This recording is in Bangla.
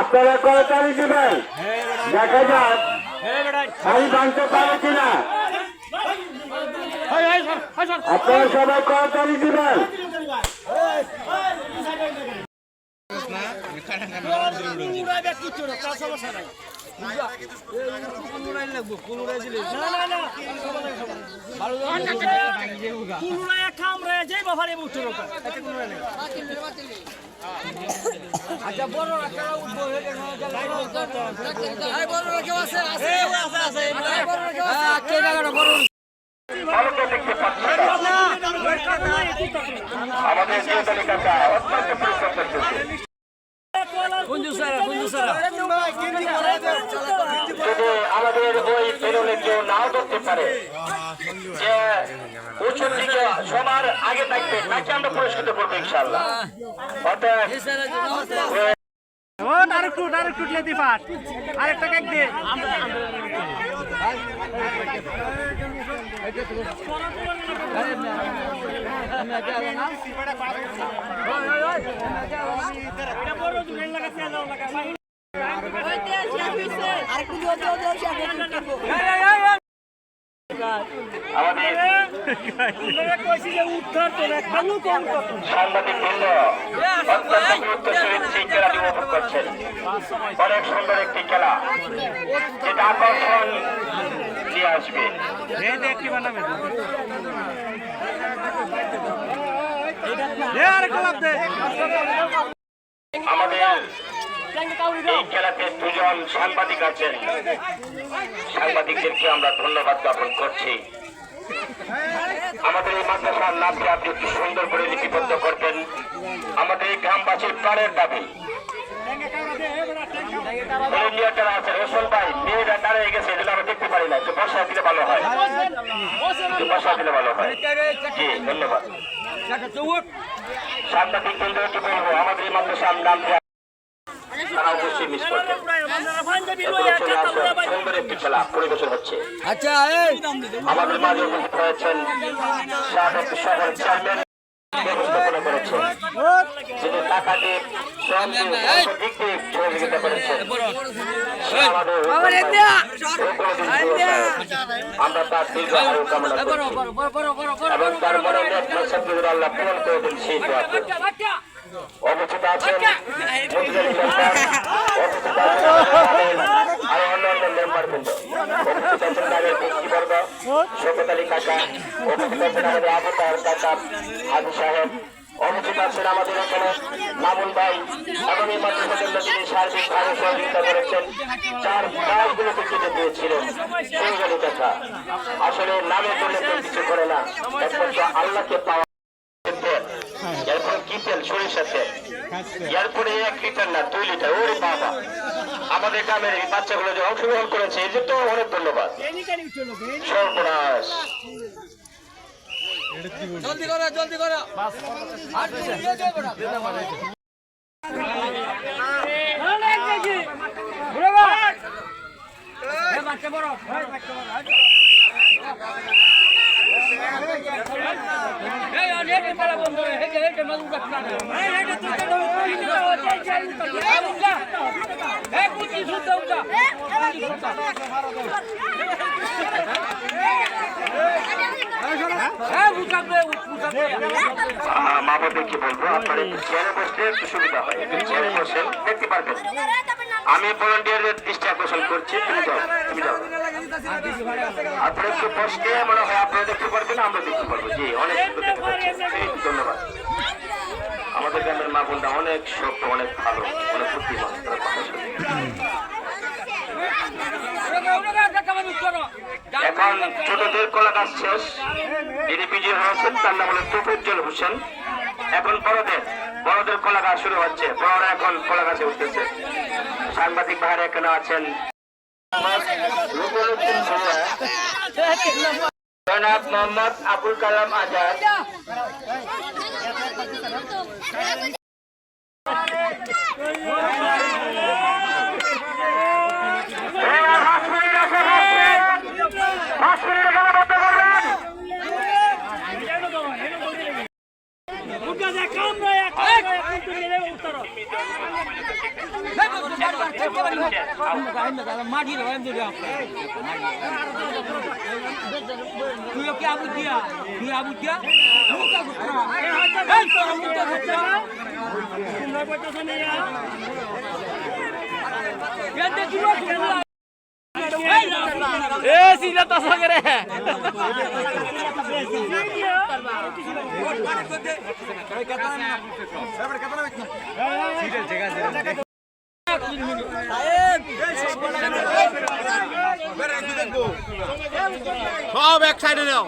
আপনারা করতালি দিবেন, দেখা যাক আমি ভাঙতে পারে কিনা। আপনারা সবাই করতালি দিবেন। আচ্ছা বড় আমাদের যে তালিকাটা অত্যন্ত পরিশ্রম করতেছে। যদি আমাদের ওই পেরোলে কেউ নাও ধরতে পারে যে উঁচুর দিকে সবার আগে থাকবে, তাকে আমরা পুরস্কৃত করবো ইনশাল্লাহ। আরেকটা কেক দে আমাদের সাংবাদিক বৃন্দ অত্যন্ত গুরুত্ব সহিত সেই খেলাটি উপভোগ করছেন। অনেক সুন্দর একটি খেলা, যেটা আকর্ষণ নিয়ে আসবে। আমাদের এই খেলাতে দুজন সাংবাদিক আছেন, সাংবাদিকদেরকে আমরা ধন্যবাদ জ্ঞাপন করছি। আমাদের এই মাদ্রাসার নামটি আপনি একটু সুন্দর করে লিপিবদ্ধ করবেন, আমাদের এই গ্রামবাসীর প্রাণের দাবি। ভলেন্টিয়াররা আছে, রসুল ভাই মেয়েরা দাঁড়িয়ে গেছে, এগুলো আমরা দেখতে পারি না, একটু বসায় দিলে ভালো হয়, একটু বসায় দিলে ভালো হয়। জি ধন্যবাদ। সাংবাদিক বন্ধুকে বলবো আমাদের এই মাদ্রাসার নামটি তারা অবশ্যই মিস করবেন। সুন্দর একটি খেলা পরিবেশন হচ্ছে। আচ্ছা আমাদের মাঝে উপস্থিত হয়েছেন সাবেক শহর চেয়ারম্যান, ব্যবস্থাপনা করেছেন, যিনি টাকা দিয়ে শ্রম দিয়ে দিক দিয়ে সহযোগিতা করেছেন। আমরা তার দীর্ঘ আয়ু কামনা করছি এবং তার মনে আল্লাহ পূরণ করে দেন সেই দোয়া। অবস্থিত আছেন আর অন্যান্য মেম্বার বৃন্দ, অবস্থিত আছেন তাদের ব্যক্তিবর্গ, শওকত আলী কাকা, অবস্থিত আছেন আমাদের আবু তাহের কাকা, আবু সাহেব, অবস্থিত আছেন আমাদের এখানে মামুন ভাই এবং এই মাদ্রাসার জন্য তিনি সার্বিকভাবে সহযোগিতা করেছেন। 4 প্রাইজগুলোকে কেটে দিয়েছিলেন সেই কথা। আসলে নামের জন্য কেউ কিছু করে না, একমাত্র আল্লাহকে পাওয়া। এরপরে কি তেল, সরিষা তেল, এরপরে 1 লিটার না 2 লিটার। ওরে বাবা, আমাদের গ্রামের এই বাচ্চাগুলো যে অংশগ্রহণ করেছে এই যে তো অনেক ধন্যবাদ। সর্বনাশ, জলদি করো জলদি করো মাহবুবকে বলবো আপনার একটু চেয়ারে বসলে একটু সুবিধা হয়, একটু চেয়ারে বসে দেখতে পারবেন। আমি ভলান্টিয়ারদের দৃষ্টি আকর্ষণ করছি, তুমি যাও, তুমি যাও। আপনারা একটু বসলে মনে হয় আপনারা দেখতে পারবেন, আমরা দেখতে পারবো। জি অনেক ধন্যবাদ। আমাদের গ্রামের মা বোনরা অনেক শক্ত, অনেক ভালো, অনেক বুদ্ধিমান, তারা কথা শুনে। এখন ছোটদের কলা গাছ শেষ, যিনি বিজয়ী হয়েছেন তার নাম হলো তোফাজ্জল হোসেন। এখন বড়দের কলা গাছ শুরু হচ্ছে, বড়রা এখন কলা গাছে উঠতেছে। সাংবাদিক ভাইরা এখানে আছেন, জনাব মোহাম্মদ আবুল কালাম আজাদ, মাটি রয়েন দিলে তুই কি আবু দিয়া তুই আবু দিয়া এ সিলা তো সগরে সব এক সাইডে নাও